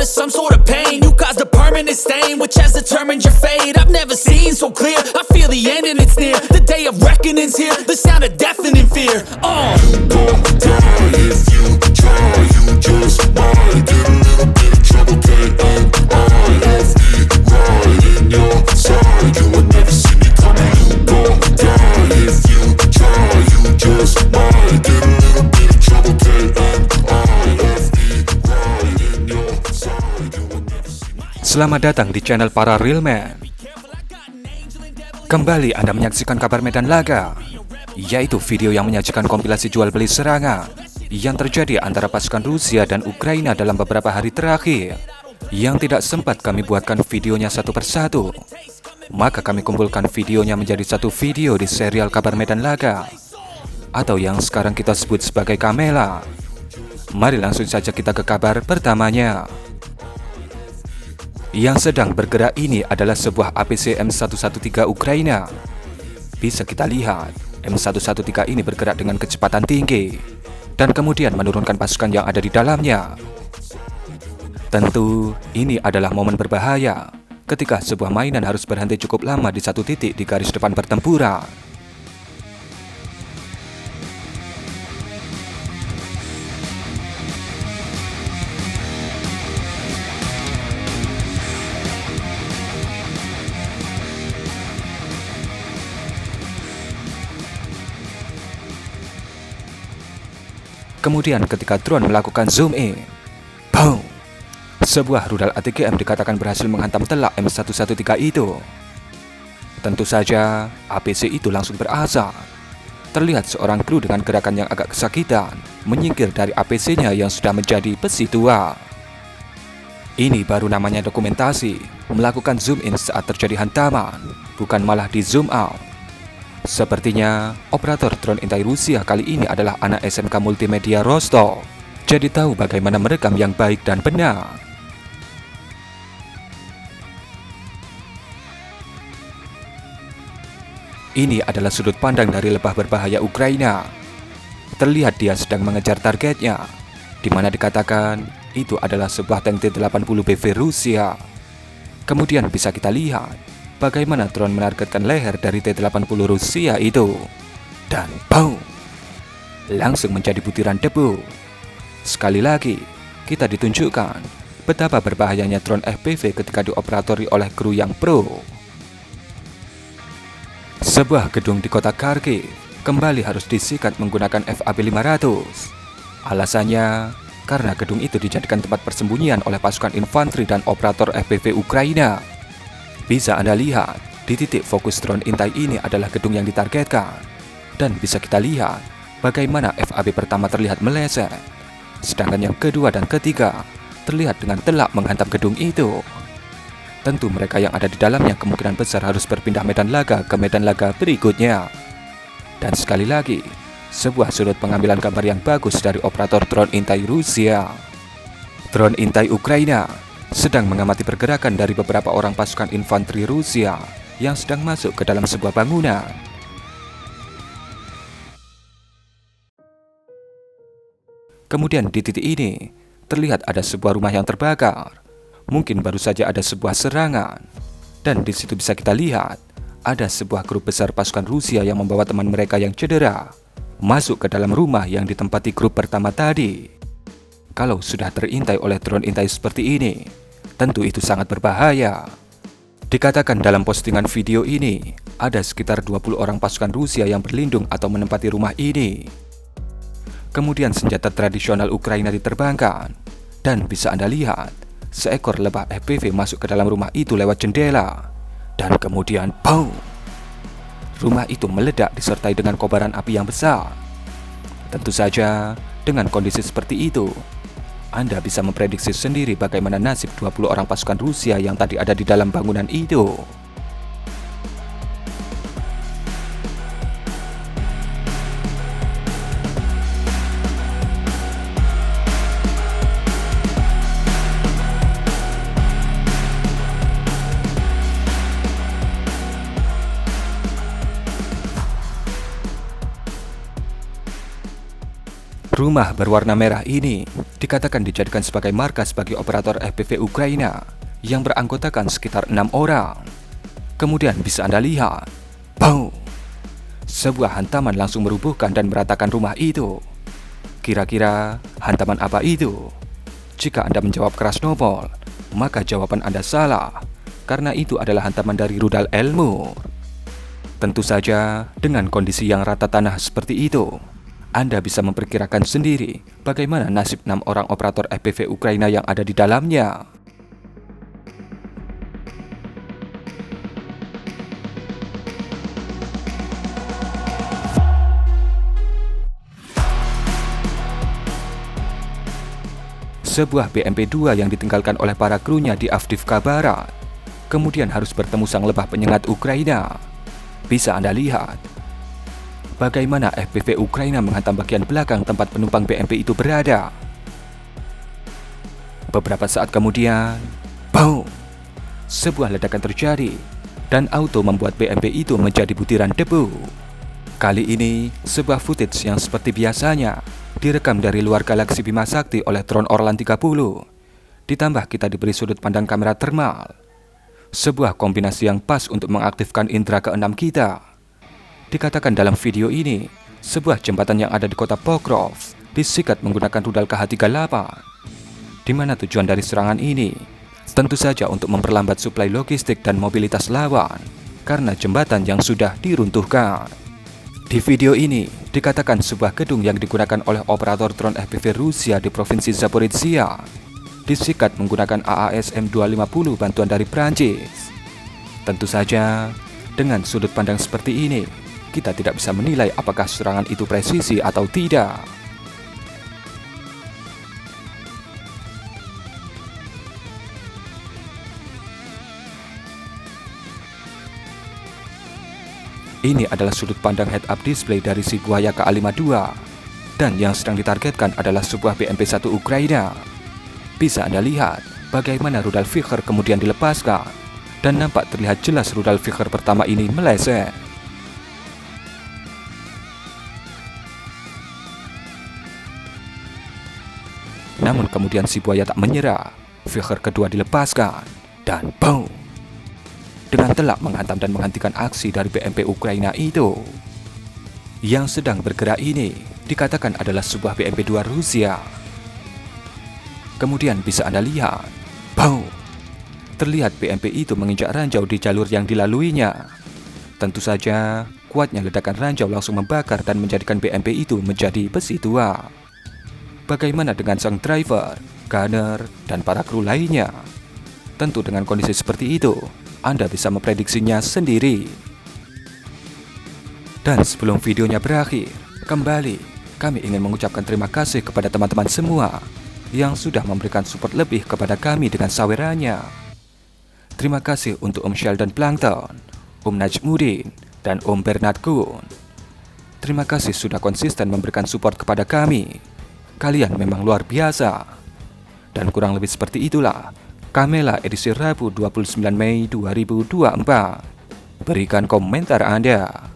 of some sort of pain. You caused a permanent stain, which has determined your fate. I've never seen so clear, I feel the end and it's near. The day of reckoning's here, the sound of deafening fear. You gon' die if you try, you just might get a little bit of trouble, K-N-I-F-E, right in your side. You would never see me coming. You gon' die if you try, you just might get a little bit of trouble, K-N-I-F-E, right in your side. You would never see me. Selamat datang di channel para real man. Kembali Anda menyaksikan kabar Medan Laga, yaitu video yang menyajikan kompilasi jual beli serangan yang terjadi antara pasukan Rusia dan Ukraina dalam beberapa hari terakhir, yang tidak sempat kami buatkan videonya satu persatu. Maka kami kumpulkan videonya menjadi satu video di serial kabar Medan Laga, atau yang sekarang kita sebut sebagai Kamela. Mari langsung saja kita ke kabar pertamanya. Yang sedang bergerak ini adalah sebuah APC M113 Ukraina. Bisa kita lihat, M113 ini bergerak dengan kecepatan tinggi dan kemudian menurunkan pasukan yang ada di dalamnya. Tentu, ini adalah momen berbahaya ketika sebuah mainan harus berhenti cukup lama di satu titik di garis depan pertempuran. Kemudian ketika drone melakukan zoom in, boom! Sebuah rudal ATGM dikatakan berhasil menghantam telak M113 itu. Tentu saja, APC itu langsung berasap. Terlihat seorang kru dengan gerakan yang agak kesakitan menyingkir dari APC-nya yang sudah menjadi besi tua. Ini baru namanya dokumentasi, melakukan zoom in saat terjadi hantaman, bukan malah di zoom out. Sepertinya, operator drone intai Rusia kali ini adalah anak SMK Multimedia Rostov. Jadi tahu bagaimana merekam yang baik dan benar. Ini adalah sudut pandang dari lebah berbahaya Ukraina. Terlihat dia sedang mengejar targetnya, di mana dikatakan itu adalah sebuah tank T-80BV Rusia. Kemudian bisa kita lihat bagaimana drone menargetkan leher dari T-80 Rusia itu. Dan boom! Langsung menjadi butiran debu. Sekali lagi, kita ditunjukkan betapa berbahayanya drone FPV ketika dioperatori oleh kru yang pro. Sebuah gedung di kota Kharkiv kembali harus disikat menggunakan FAB-500. Alasannya, karena gedung itu dijadikan tempat persembunyian oleh pasukan infanteri dan operator FPV Ukraina. Bisa Anda lihat, di titik fokus drone intai ini adalah gedung yang ditargetkan. Dan bisa kita lihat bagaimana FAB pertama terlihat meleset, sedangkan yang kedua dan ketiga terlihat dengan telak menghantam gedung itu. Tentu mereka yang ada di dalamnya kemungkinan besar harus berpindah medan laga ke medan laga berikutnya. Dan sekali lagi, sebuah sudut pengambilan gambar yang bagus dari operator drone intai Rusia. Drone intai Ukraina sedang mengamati pergerakan dari beberapa orang pasukan infanteri Rusia yang sedang masuk ke dalam sebuah bangunan. Kemudian di titik ini, terlihat ada sebuah rumah yang terbakar. Mungkin baru saja ada sebuah serangan. Dan di situ bisa kita lihat, ada sebuah grup besar pasukan Rusia yang membawa teman mereka yang cedera masuk ke dalam rumah yang ditempati grup pertama tadi. Kalau sudah terintai oleh drone intai seperti ini, tentu itu sangat berbahaya. Dikatakan dalam postingan video ini, ada sekitar 20 orang pasukan Rusia yang berlindung atau menempati rumah ini. Kemudian senjata tradisional Ukraina diterbangkan, dan bisa Anda lihat, seekor lebah FPV masuk ke dalam rumah itu lewat jendela. Dan kemudian, boom! Rumah itu meledak disertai dengan kobaran api yang besar. Tentu saja, dengan kondisi seperti itu, Anda bisa memprediksi sendiri bagaimana nasib 20 orang pasukan Rusia yang tadi ada di dalam bangunan itu. Rumah berwarna merah ini dikatakan dijadikan sebagai markas bagi operator FPV Ukraina yang beranggotakan sekitar 6 orang. Kemudian bisa Anda lihat, boom! Sebuah hantaman langsung merubuhkan dan meratakan rumah itu. Kira-kira hantaman apa itu? Jika Anda menjawab keras nopol, maka jawaban Anda salah, karena itu adalah hantaman dari rudal Elmur. Tentu saja, dengan kondisi yang rata tanah seperti itu, Anda bisa memperkirakan sendiri bagaimana nasib 6 orang operator FPV Ukraina yang ada di dalamnya. Sebuah BMP-2 yang ditinggalkan oleh para krunya di Avdiivka Barat, kemudian harus bertemu sang lebah penyengat Ukraina. Bisa Anda lihat bagaimana FPV Ukraina menghantam bagian belakang tempat penumpang BMP itu berada. Beberapa saat kemudian, boom! Sebuah ledakan terjadi dan auto membuat BMP itu menjadi butiran debu. Kali ini, sebuah footage yang seperti biasanya direkam dari luar galaksi Bima Sakti oleh drone Orlan 30. Ditambah kita diberi sudut pandang kamera thermal. Sebuah kombinasi yang pas untuk mengaktifkan indera keenam kita. Dikatakan dalam video ini, sebuah jembatan yang ada di kota Pokrov disikat menggunakan rudal KH-38. Di mana tujuan dari serangan ini? Tentu saja untuk memperlambat suplai logistik dan mobilitas lawan, karena jembatan yang sudah diruntuhkan. Di video ini, dikatakan sebuah gedung yang digunakan oleh operator drone FPV Rusia di provinsi Zaporizhia disikat menggunakan AAS M250 bantuan dari Prancis. Tentu saja, dengan sudut pandang seperti ini, kita tidak bisa menilai apakah serangan itu presisi atau tidak. Ini adalah sudut pandang head-up display dari si buaya KA-52, dan yang sedang ditargetkan adalah sebuah BMP-1 Ukraina. Bisa Anda lihat bagaimana rudal Vickers kemudian dilepaskan, dan nampak terlihat jelas rudal Vickers pertama ini meleset. Namun kemudian si buaya tak menyerah, Vickers kedua dilepaskan, dan boom! Dengan telak menghantam dan menghentikan aksi dari BMP Ukraina itu. Yang sedang bergerak ini dikatakan adalah sebuah BMP-2 Rusia. Kemudian bisa Anda lihat, boom! Terlihat BMP itu menginjak ranjau di jalur yang dilaluinya. Tentu saja, kuatnya ledakan ranjau langsung membakar dan menjadikan BMP itu menjadi besi tua. Bagaimana dengan sang driver, gunner, dan para kru lainnya? Tentu dengan kondisi seperti itu, Anda bisa memprediksinya sendiri. Dan sebelum videonya berakhir, kembali kami ingin mengucapkan terima kasih kepada teman-teman semua yang sudah memberikan support lebih kepada kami dengan sawerannya. Terima kasih untuk Om Sheldon Plankton, Om Najmuddin, dan Om Bernard Kuhn. Terima kasih sudah konsisten memberikan support kepada kami. Kalian memang luar biasa. Dan kurang lebih seperti itulah Kamela edisi Rabu 29 Mei 2024. Berikan komentar Anda.